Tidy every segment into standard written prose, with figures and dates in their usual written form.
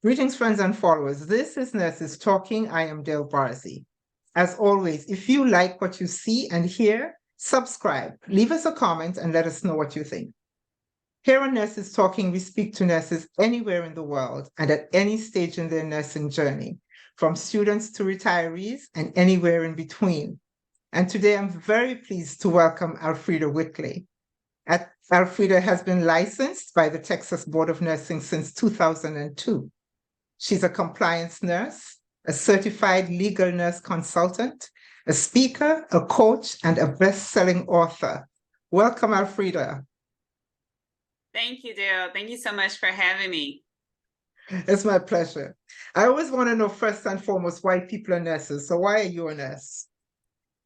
Greetings, friends and followers. This is Nurses Talking. I am Dale Barzi. As always, if you like what you see and hear, subscribe, leave us a comment, and let us know what you think. Here on Nurses Talking, we speak to nurses anywhere in the world and at any stage in their nursing journey, from students to retirees and anywhere in between. And today I'm very pleased to welcome Alfreda Whitley. Alfreda has been licensed by the Texas Board of Nursing since 2002. She's a compliance nurse, a certified legal nurse consultant, a speaker, a coach, and a best-selling author. Welcome, Alfreda. Thank you, Dale. Thank you so much for having me. It's my pleasure. I always want to know first and foremost why people are nurses. So why are you a nurse?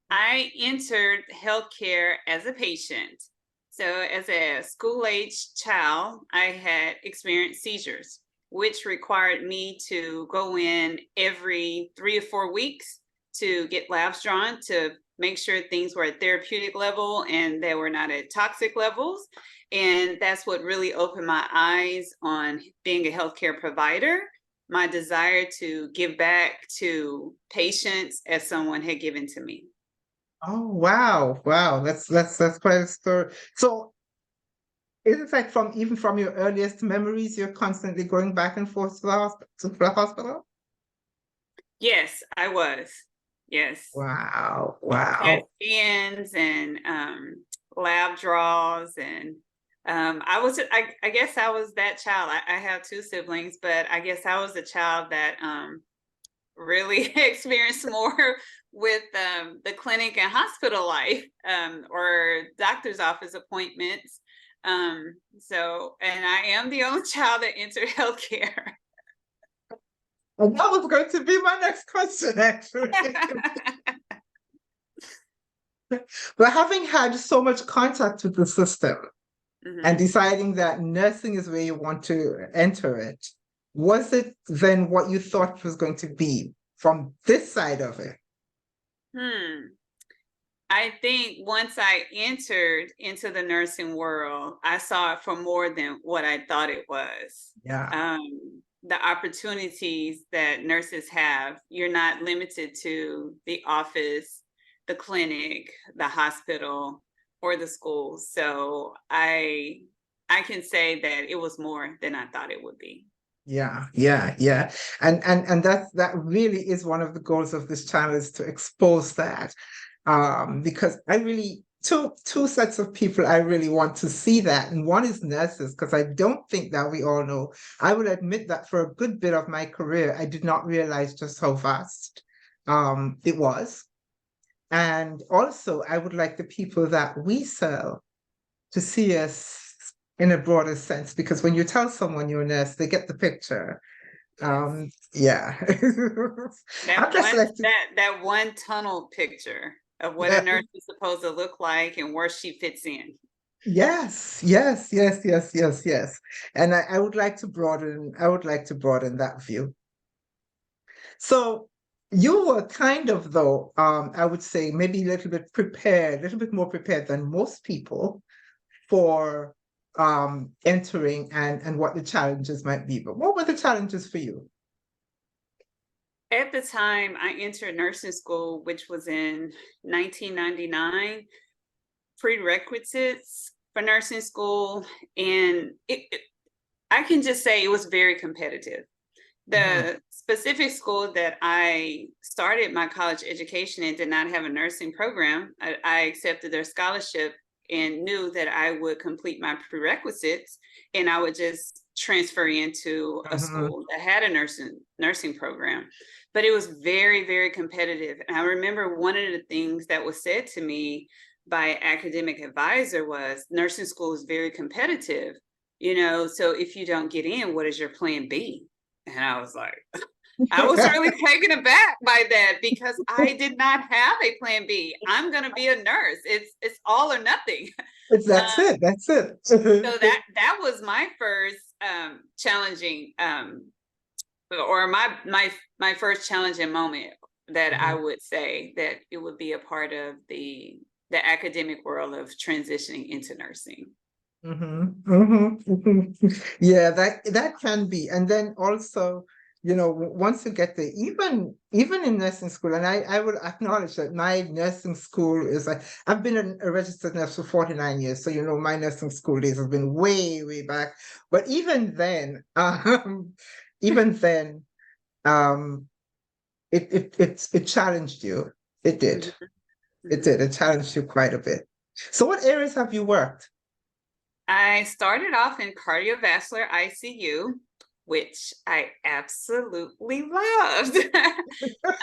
I entered healthcare as a patient. So as a school-age child, I had experienced seizures, which required me to go in every 3 or 4 weeks to get labs drawn to make sure things were at therapeutic level and they were not at toxic levels. And that's what really opened my eyes on being a healthcare provider, my desire to give back to patients as someone had given to me. Oh, wow. Wow. That's quite a story. So is it like even from your earliest memories, you're constantly going back and forth to the hospital? Yes, I was. Yes. Wow. Wow. CAT scans and lab draws. And I guess I was that child. I have 2 siblings, but I guess I was the child that really experienced more with the clinic and hospital life or doctor's office appointments. And I am the only child that entered healthcare. And that was going to be my next question, actually. But having had so much contact with the system and deciding that nursing is where you want to enter it, was it then what you thought it was going to be from this side of it? I think once I entered into the nursing world, I saw it for more than what I thought it was. Yeah. The opportunities that nurses have, you're not limited to the office, the clinic, the hospital, or the school. So I can say that it was more than I thought it would be. Yeah. And that really is one of the goals of this channel, is to expose that. Because I really two sets of people I really want to see that. And one is nurses, because I don't think that we all know. I will admit that for a good bit of my career, I did not realize just how vast it was. And also, I would like the people that we serve to see us in a broader sense, because when you tell someone you're a nurse, they get the picture. Yeah. That one tunnel picture of what a nurse is supposed to look like and where she fits in. Yes. And I would like to broaden that view. So you were kind of, though, I would say maybe a little bit more prepared than most people for entering and what the challenges might be. But what were the challenges for you? At the time I entered nursing school, which was in 1999, prerequisites for nursing school, and I can just say it was very competitive. The specific school that I started my college education in did not have a nursing program. I accepted their scholarship and knew that I would complete my prerequisites and I would just transfer into a school that had a nursing program. But it was very, very competitive. And I remember one of the things that was said to me by an academic advisor was, nursing school is very competitive, so if you don't get in, what is your plan B? And I was like, I was really taken aback by that, because I did not have a plan B. I'm going to be a nurse. It's all or nothing. That's it. So that was my first challenging or my first challenging moment, that I would say that it would be a part of the academic world of transitioning into nursing. Yeah, that can be. And then also, once you get there, even in nursing school, and I will acknowledge that my nursing school is like, I've been a registered nurse for 49 years. So, my nursing school days have been way, way back. But even then, um, it challenged you. It did. It Mhm. did. It challenged you quite a bit. So what areas have you worked? I started off in cardiovascular ICU, which I absolutely loved.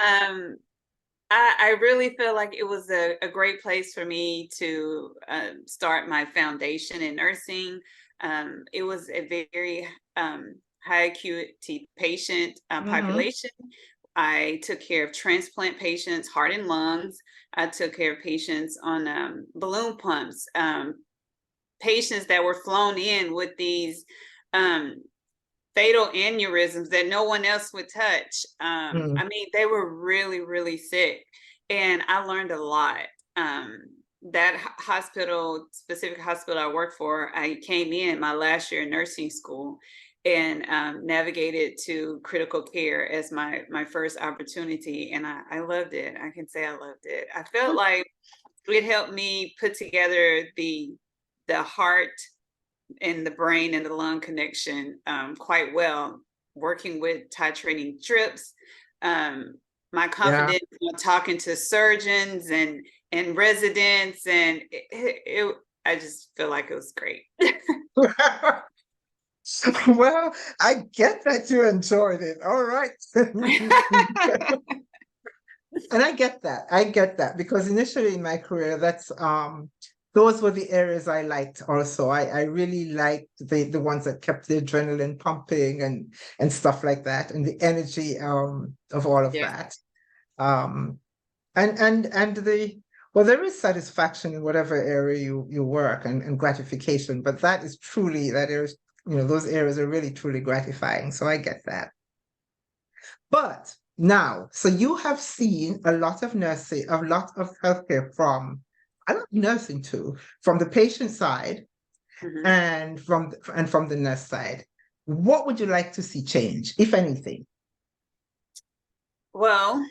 um, I really feel like it was a great place for me to start my foundation in nursing. It was a very high acuity patient Mm-hmm. population. I took care of transplant patients, heart and lungs. I took care of patients on balloon pumps, patients that were flown in with these um, fatal aneurysms that no one else would touch. I mean, they were really, really sick. And I learned a lot. Um, that hospital, specific hospital I worked for, I came in my last year in nursing school and navigated to critical care as my first opportunity. And I loved it. I can say I loved it. I felt like it helped me put together the heart and the brain and the lung connection quite well, working with titrating drips. Um, my Yeah. confidence, talking to surgeons and residents, and I just feel like it was great. Well, I get that you enjoyed it. All right. And I get that. I get that because initially in my career, those were the areas I liked also. I really liked the ones that kept the adrenaline pumping and stuff like that, and the energy of all of Yes. that. Um and there is satisfaction in whatever area you work and gratification, but that is, those areas are really truly gratifying. So I get that. But now, so you have seen a lot of nursing, a lot of healthcare from, I love nursing too, from the patient side Mhm. and from the nurse side. What would you like to see change, if anything? Well,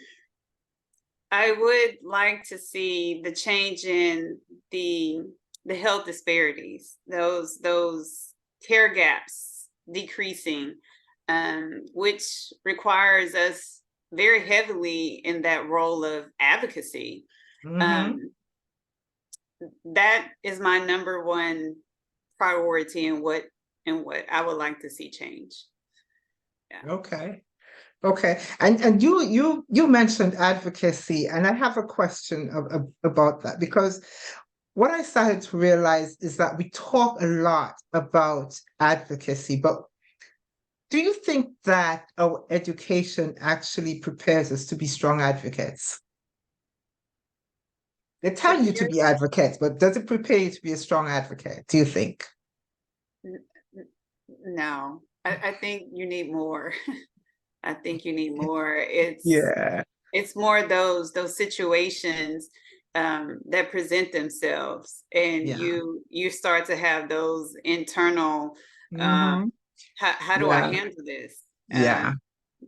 I would like to see the change in the the health disparities, those care gaps decreasing, which requires us very heavily in that role of advocacy. Mm-hmm. Um, that is my number one priority in what I would like to see change. Yeah. Okay. Okay. And you mentioned advocacy, and I have a question about that because what I started to realize is that we talk a lot about advocacy, but do you think that our education actually prepares us to be strong advocates? They tell you to Prepare? be advocates, but does it prepare you to be a strong advocate, do you think? N- n- No, I think you need more. I think you need more. Yeah. It's more those situations that present themselves, and Yeah. you start to have those internal. Um, Hmm. how do I Yeah. handle this? Yeah.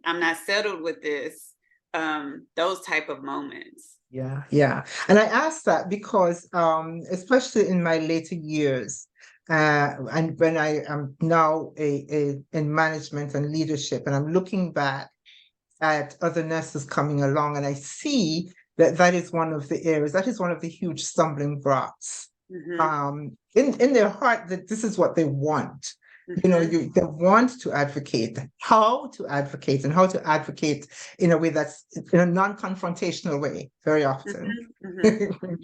I'm not settled with this. Those type of moments. Yeah, yeah. And I asked that because especially in my later years, and when I am now in management and leadership, and I'm looking back at other nurses coming along, and I see that is one of the areas, that is one of the huge stumbling blocks. Hmm. In their heart, that this is what they want. Hmm. They want to advocate, how to advocate, and how to advocate in a way that's in a non-confrontational way, very often. Hmm.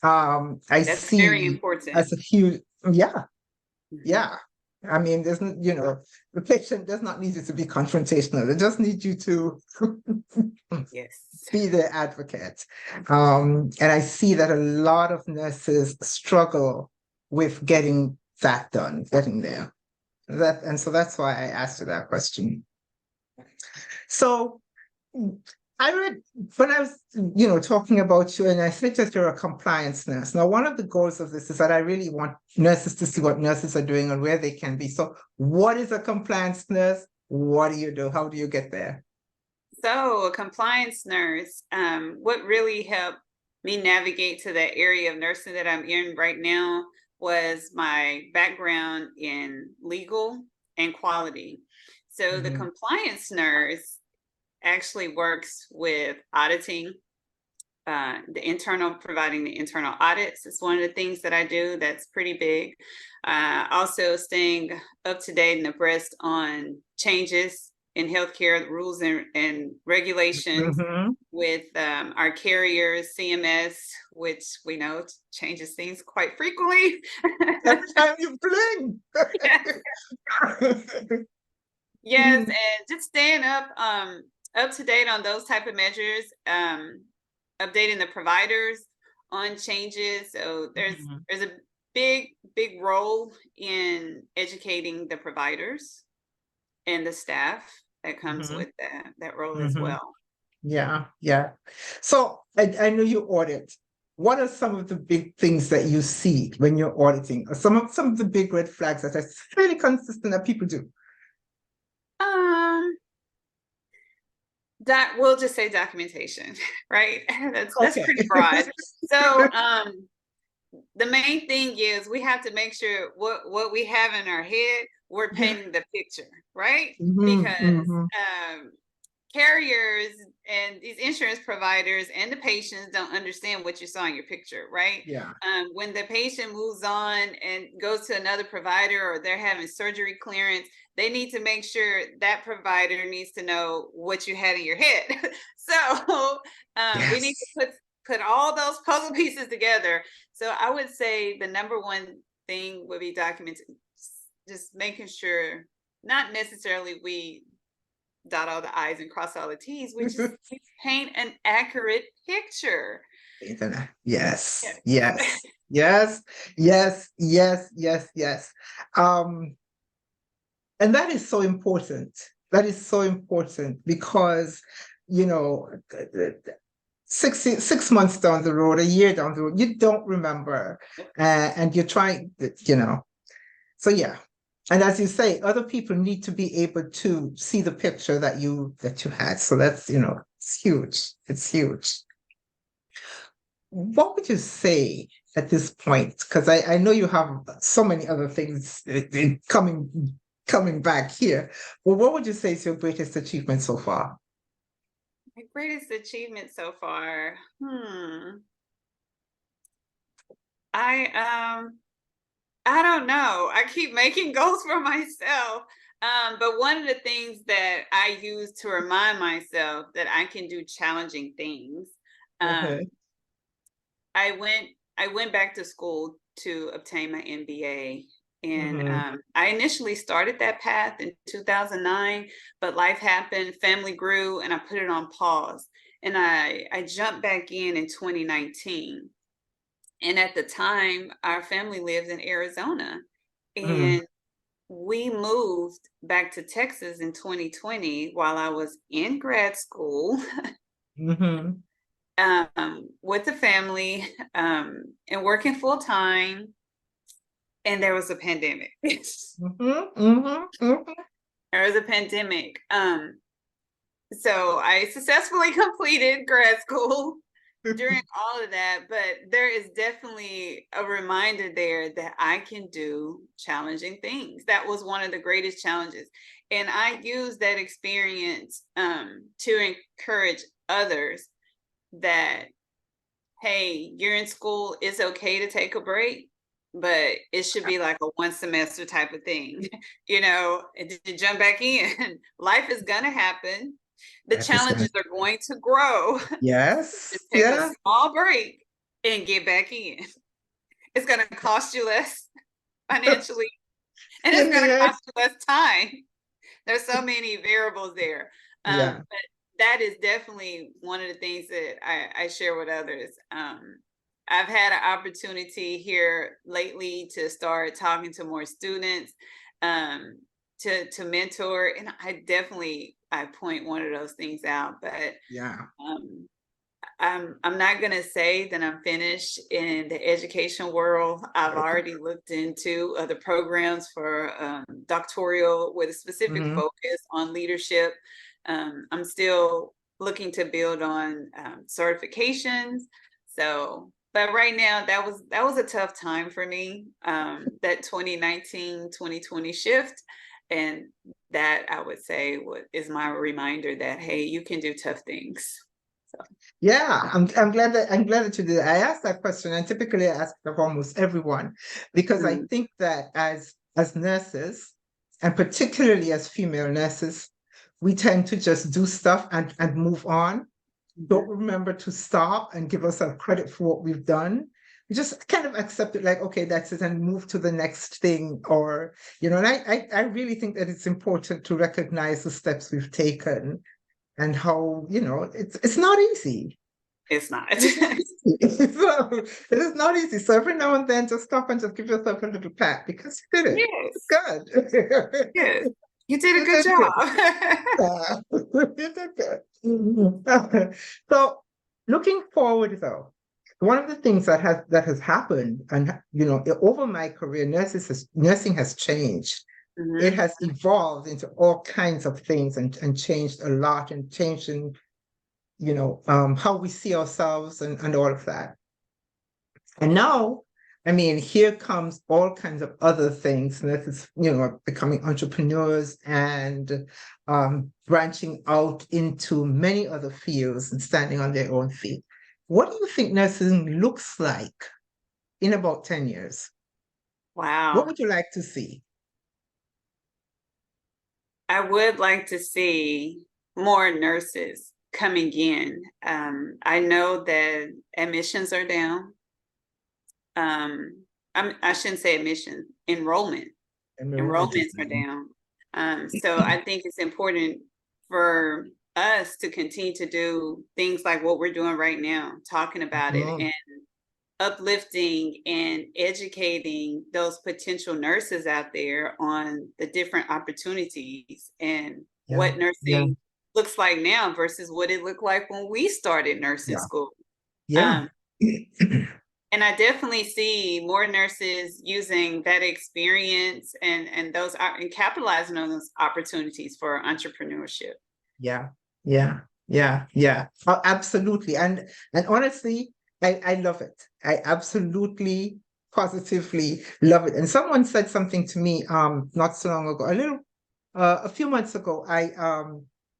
Hmm. I That's very see important. as a huge, yeah, Hmm. yeah. I mean, the patient does not need you to be confrontational. They just need you to Yes. be their advocate. And I see that a lot of nurses struggle with getting that done, getting there. And so that's why I asked you that question. So I read when I was, talking about you, and I said that you're a compliance nurse. Now, one of the goals of this is that I really want nurses to see what nurses are doing and where they can be. So, what is a compliance nurse? What do you do? How do you get there? So, a compliance nurse, what really helped me navigate to that area of nursing that I'm in right now was my background in legal and quality. So, the Mhm. compliance nurse actually works with auditing, providing the internal audits is one of the things that I do. That's pretty big. Also, staying up to date and abreast on changes in healthcare rules and regulations Mhm. with our carriers, CMS, which we know changes things quite frequently. Every time you blink. Yes. Yes, and just staying up to date on those type of measures, updating the providers on changes. So Mhm. there's a big role in educating the providers and the staff that comes Mhm. with that role as Mhm. well. Yeah, yeah. So I know you audit. What are some of the big things that you see when you're auditing? Or some of the big red flags that are fairly consistent that people do? Um, that we'll just say documentation, right? That's Okay. pretty broad. So the main thing is we have to make sure what we have in our head, we're Yeah. painting the picture, right? Hmm. Because Hmm. carriers and these insurance providers and the patients don't understand what you saw in your picture, right? Yeah. When the patient moves on and goes to another provider or they're having surgery clearance, they need to make sure that provider needs to know what you had in your head. So we need to Yes. put all those puzzle pieces together. So I would say the number one thing would be documented, just making sure, not necessarily we dot all the I's and cross all the T's, we paint an accurate picture. Internet. Yeah. Yes. Yes. Yes. Yes. Yes. Yes. Yes. Um, and that is so important. That is so important because, you know, 6 months down the road, a year down the road, you don't remember, and you're trying, So yeah, and as you say, other people need to be able to see the picture that you had. So that's it's huge. It's huge. What would you say at this point? Because I know you have so many other things coming back here. Well, what would you say is your greatest achievement so far? My greatest achievement so far. I I don't know. I keep making goals for myself. But one of the things that I use to remind myself that I can do challenging things, um, Okay. I went I went back to school to obtain my MBA. And Hmm. I initially started that path in 2009, but life happened, family grew, and I put it on pause. And I jumped back in 2019. And at the time, our family lived in Arizona. Hmm. And we moved back to Texas in 2020 while I was in grad school, Hmm. with the family, and working full time. And there was a pandemic. Hmm. Hmm. Hmm. There was a pandemic. So I successfully completed grad school during all of that, but there is definitely a reminder there that I can do challenging things. That was one of the greatest challenges. And I use that experience to encourage others that, hey, you're in school, it's okay to take a break, but it should be like a one semester type of thing, and to jump back in. Life is going to happen. The That is gonna. challenges are going to grow. Yes. Just take a Yeah. small break and get back in. It's going to cost you less financially, and it's In going the to end. cost you less time. There's so many variables there. Yeah. But that is definitely one of the things that I share with others. I've had an opportunity here lately to start talking to more students. Um, to mentor, and I point one of those things out, but Yeah. um, I'm not gonna say that I'm finished in the education world. I've already looked into other programs for doctoral with a specific Hmm. focus on leadership. I'm still looking to build on certifications. So, but right now that was a tough time for me. That 2019-2020 shift, and that I would say is my reminder that hey, you can do tough things. So. Yeah, I'm glad that you did. I asked that question, and typically I ask it of almost everyone, because I Mm. think that as nurses, and particularly as female nurses, we tend to just do stuff and move on. Don't remember to stop and give ourselves credit for what we've done. We just kind of accept it like, okay, that's it, and move to the next thing. Or, and I really think that it's important to recognize the steps we've taken and how, it's not easy. It's not. It is not easy. So, it is not easy. So every now and then, just stop and just give yourself a little pat because you did it. Yes. Good. Yes. You did a You good did good. job. Yeah. You did good. So looking forward though, one of the things that has happened, and over my career, nursing has changed. It Mhm. has evolved into all kinds of things and changed a lot and changed in how we see ourselves and all of that. And now, I mean, here comes all kinds of other things. And this is, becoming entrepreneurs and branching out into many other fields and standing on their own feet. What do you think nursing looks like in about 10 years? What Wow. would you like to see? I would like to see more nurses coming in. I know that admissions are down. I shouldn't say admission, enrollment. Enrollment is Enrollments are down. down. So I think it's important for us to continue to do things like what we're doing right now, talking about it Mhm. and uplifting and educating those potential nurses out there on the different opportunities and Yeah, what yeah, nursing looks like now versus what it looked like when we started nursing yeah, school. yeah. Um, and I definitely see more nurses using that experience and those and capitalizing on those opportunities for entrepreneurship. Yeah, yeah, yeah, yeah. Oh, absolutely. And honestly, I love it. I absolutely positively love it. And someone said something to me not so long ago, a few months ago, I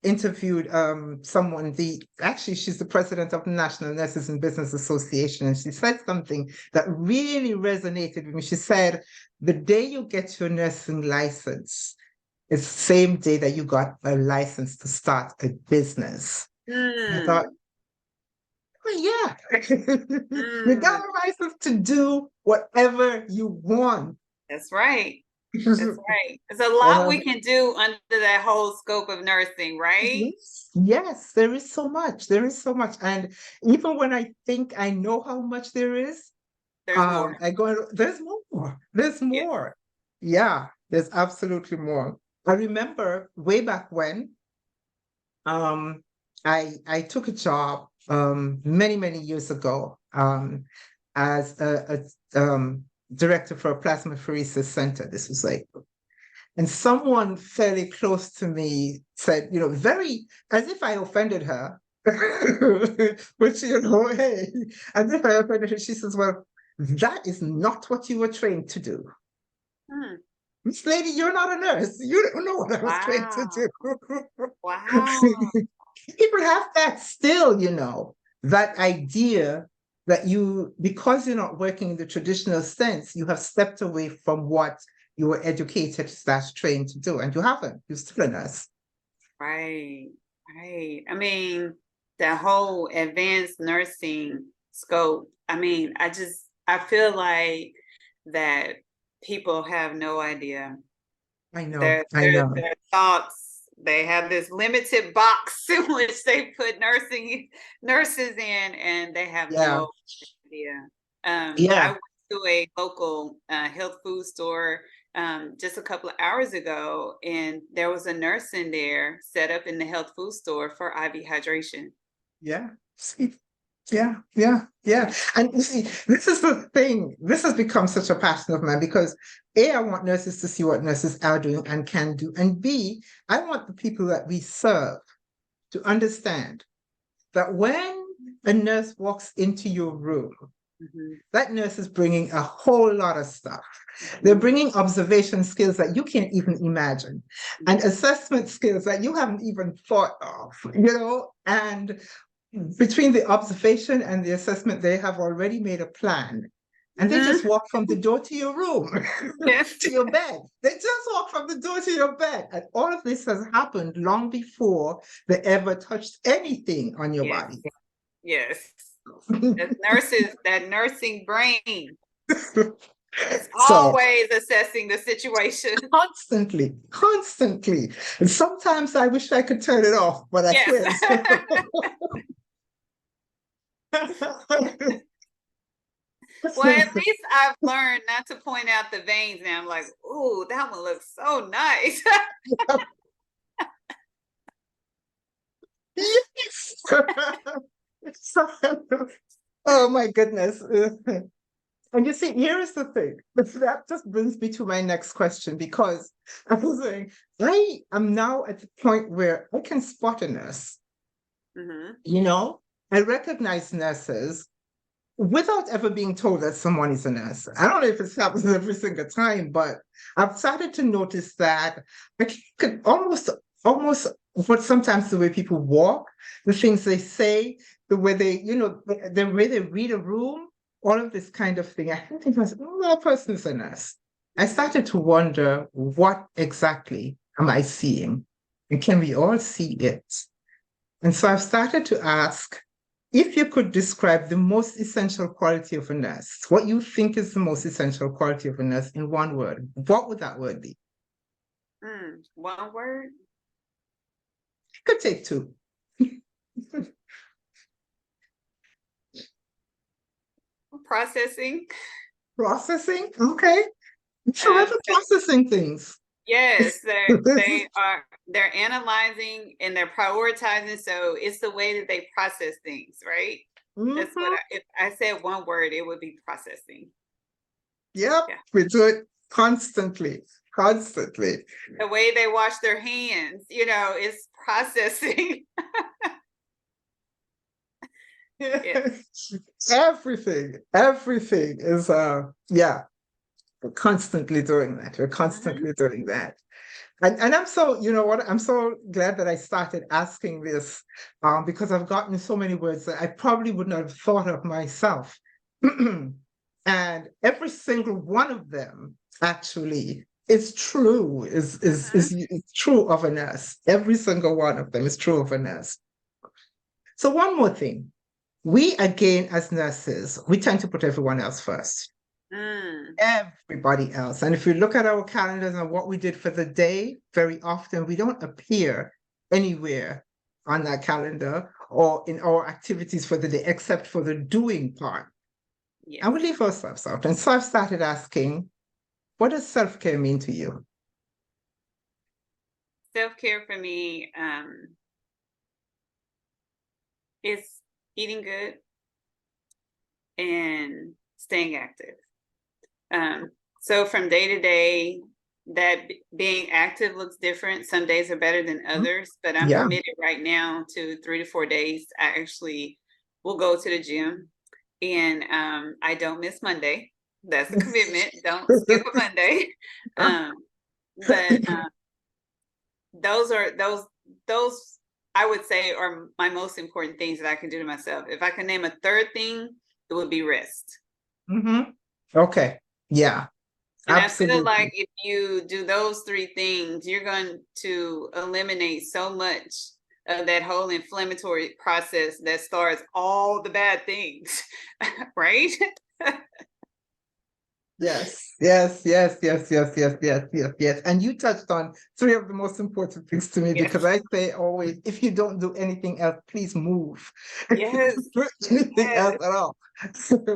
interviewed someone, the actually she's the president of the National Nurses in Business Association, and she said something that really resonated with me. She said, the day you get your nursing license, it's the same day that you got a license to start a business. I thought, Mm, well, yeah, you got mm, a license to do whatever you want. that's right. That's right. There's a And lot we can do under that whole scope of nursing, right? yes, yes, there is so much. There is so much. And even when I think I know how much there is, There's more. I go, there's more. There's Yeah. more. Yeah, there's absolutely more. I remember way back when, Um, I took a job many, many years ago as a director for a plasmapheresis center. This was like, and someone fairly close to me said, very as if I offended her, which hey, as if I offended her. She says, "Well, that is not what you were trained to do." Hmm. Miss Lady, you're not a nurse. You don't know what I was trained to Wow. do. Wow. People have that still, that idea that because you're not working in the traditional sense, you have stepped away from what you were educated / trained to do. And you haven't. You're still a nurse. Right. Right. I mean, the whole advanced nursing scope. I mean, I feel like that people have no idea. I know. I know. Their thoughts, they have this limited box in which they put nurses in, and they have Yeah. no idea. I Yeah. went to a local health food store just a couple of hours ago, and there was a nurse in there set up in the health food store for IV hydration. Yeah. See, yeah. And you see, this is the thing. This has become such a passion of mine because A, I want nurses to see what nurses are doing and can do. And B, I want the people that we serve to understand that when a nurse walks into your room, that nurse is bringing a whole lot of stuff. They're bringing observation skills that you can't even imagine, and assessment skills that you haven't even thought of, and between the observation and the assessment, they have already made a plan. And they just walk from the door to your room, Yes. to your bed. They just walk from the door to your bed. And all of this has happened long before they ever touched anything on your body. Yes. That nursing brain. It's always assessing the situation. Constantly. And sometimes I wish I could turn it off, but I can't. Well, at least I've learned not to point out the veins now. I'm like, ooh, that one looks so nice. Yes. Oh my goodness. And you see, here is the thing. That just brings me to my next question, because I was saying, I am now at the point where I can spot a nurse. I recognize nurses without ever being told that someone is a nurse. I don't know if it happens every single time, but I've started to notice that I could almost what sometimes the way people walk, the things they say, the way they, the way they read a room, all of this kind of thing. I think that person is a nurse. I started to wonder, what exactly am I seeing? And can we all see it? And so I've started to ask, if you could describe the most essential quality of a nurse, what you think is the most essential quality of a nurse in one word, what would that word be? One word? You could take two. Processing. Processing? Okay. Forever processing things. Yes, they're analyzing and they're prioritizing. So it's the way that they process things, right? That's what if I said one word, it would be processing. Yep, yeah. We do it constantly. The way they wash their hands, is processing. Everything is we're constantly doing that. We're constantly doing that. And I'm so, I'm so glad that I started asking this, because I've gotten so many words that I probably would not have thought of myself. And every single one of them actually is true, is true of a nurse. Every single one of them is true of a nurse. So one more thing. We, again, as nurses, we tend to put everyone else first. Everybody else. And if you look at our calendars and what we did for the day, very often we don't appear anywhere on that calendar or in our activities for the day, except for the doing part. Yes. And we leave ourselves out. And so I've started asking, what does self-care mean to you? Self-care for me is eating good and staying active. So from day to day, that being active looks different. Some days are better than others, but I'm committed right now to 3 to 4 days. I actually will go to the gym, and I don't miss Monday. That's a commitment. Don't skip a Monday. But those I would say are my most important things that I can do to myself. If I can name a third thing, it would be rest. Okay. Yeah. And absolutely. I feel like if you do those 3 things, you're going to eliminate so much of that whole inflammatory process that starts all the bad things, right? Yes. And you touched on 3 of the most important things to me, because I say always, if you don't do anything else, please move. Yes. Anything else at all,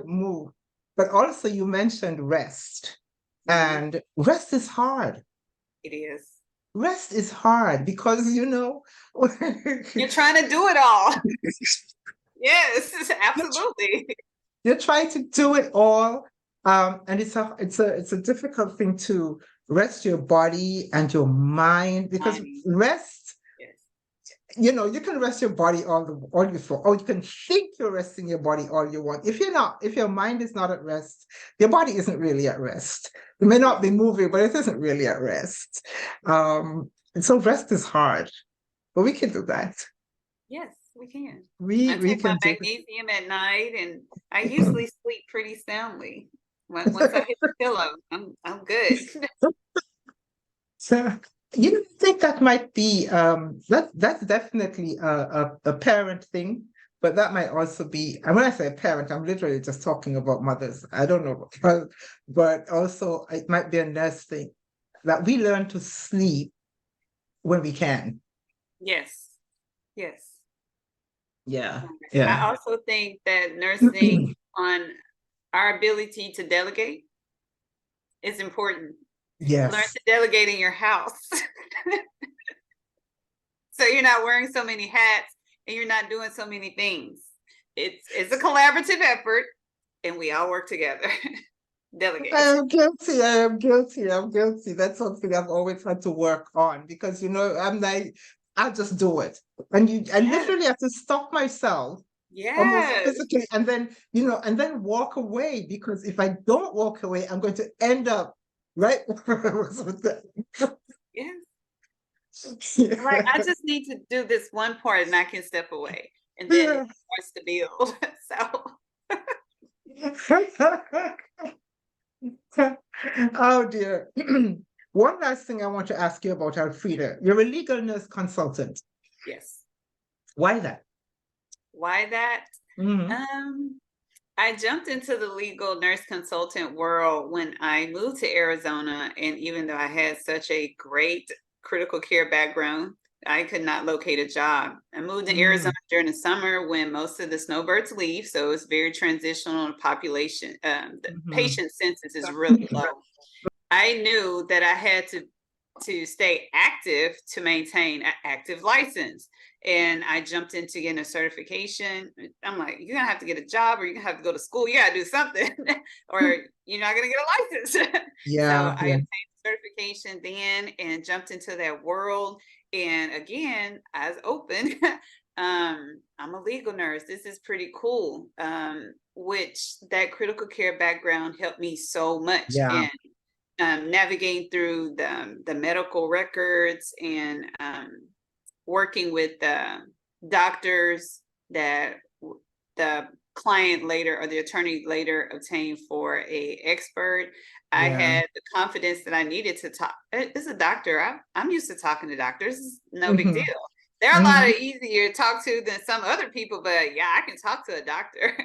move. But also you mentioned rest. And rest is hard. It is. Rest is hard because, You're trying to do it all. Yes, absolutely. you're trying to do it all. And it's a difficult thing to rest your body and your mind, because rest, Yes. you can rest your body all you want, or you can think you're resting your body all you want. If your mind is not at rest, your body isn't really at rest. It may not be moving, but it isn't really at rest. And so rest is hard, but we can do that. Yes, we can. We I take my can do it. magnesium at night, and I usually sleep pretty soundly. Once I hit the pillow, I'm good. So you think that might be that's definitely a parent thing, but that might also be, and when I say a parent, I'm literally just talking about mothers. I don't know, but also it might be a nurse thing, that we learn to sleep when we can. Yes, yes. Yeah, I yeah. also think that nursing on our ability to delegate is important. Learn Yes. to delegate in your house. So you're not wearing so many hats and you're not doing so many things. It's a collaborative effort, and we all work together. Delegate. I am guilty. I am guilty. I'm guilty. That's something I've always had to work on, because I'm like, I'll just do it. And I literally have to stop myself almost Yes. physically, and then walk away, because if I don't walk away, I'm going to end up right where I was with them. Yes. Yeah. Like, I just need to do this one part and I can step away. And then Yeah. it starts to build. So Oh dear. One last thing I want to ask you about, Alfreda. You're a legal nurse consultant. yes. Why that? Why that? Mhm. I jumped into the legal nurse consultant world when I moved to Arizona. And even though I had such a great critical care background, I could not locate a job. I moved to Arizona during the summer when most of the snowbirds leave. So it's very transitional to population. The patient census is really low. I knew that I had to stay active to maintain an active license. And I jumped into getting a certification. I'm like, you're gonna have to get a job, or you're gonna have to go to school. You gotta do something, or you're not gonna get a license. So I obtained certification then and jumped into that world. And again, as open, I'm a legal nurse. This is pretty cool. Which that critical care background helped me so much. Yeah. And navigating through the medical records, and working with doctors that the client later, or the attorney later, obtained for a expert. I had the confidence that I needed to talk. This is a doctor. I'm used to talking to doctors. It's no big deal. They're a lot easier to talk to than some other people, but yeah, I can talk to a doctor.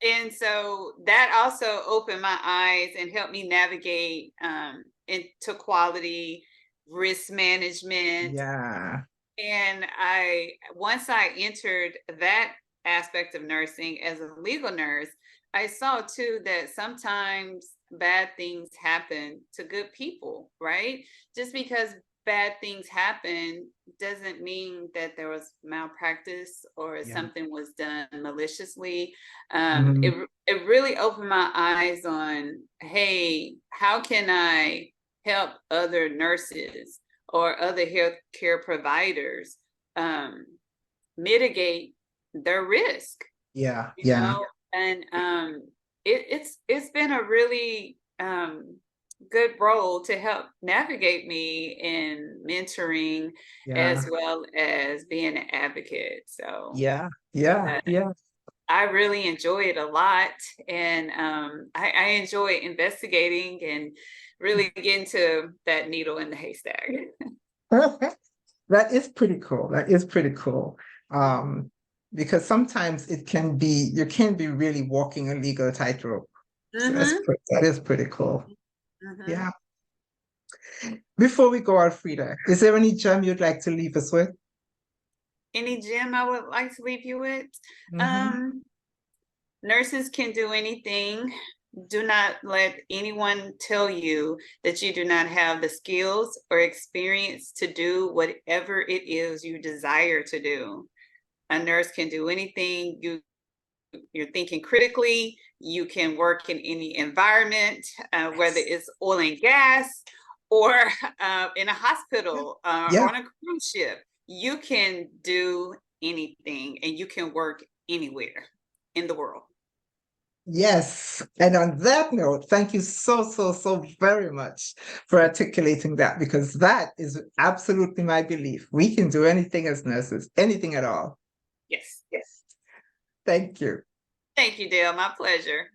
And so that also opened my eyes and helped me navigate into quality, risk management. Yeah. And once I entered that aspect of nursing as a legal nurse, I saw too that sometimes bad things happen to good people, right? Just because bad things happen doesn't mean that there was malpractice or something was done maliciously. It really opened my eyes on, hey, how can I help other nurses or other healthcare providers mitigate their risk? Yeah. You know? And it's been a really good role to help navigate me in mentoring, as well as being an advocate. So Yeah. I really enjoy it a lot. And I enjoy investigating and really getting to that needle in the haystack. That is pretty cool. That is pretty cool. Because sometimes you can be really walking a legal tightrope. So that is pretty cool. Yeah. Before we go, Alfreda, is there any gem you'd like to leave us with? Any gem I would like to leave you with? Nurses can do anything do not let anyone tell you that you do not have the skills or experience to do whatever it is you desire to do. A nurse can do anything. You're thinking critically. You can work in any environment, whether it's oil and gas or in a hospital or on a cruise ship. You can do anything and you can work anywhere in the world. Yes. And on that note, thank you so very much for articulating that, because that is absolutely my belief. We can do anything as nurses, anything at all. Yes. Yes. Thank you. Thank you, Dale. My pleasure.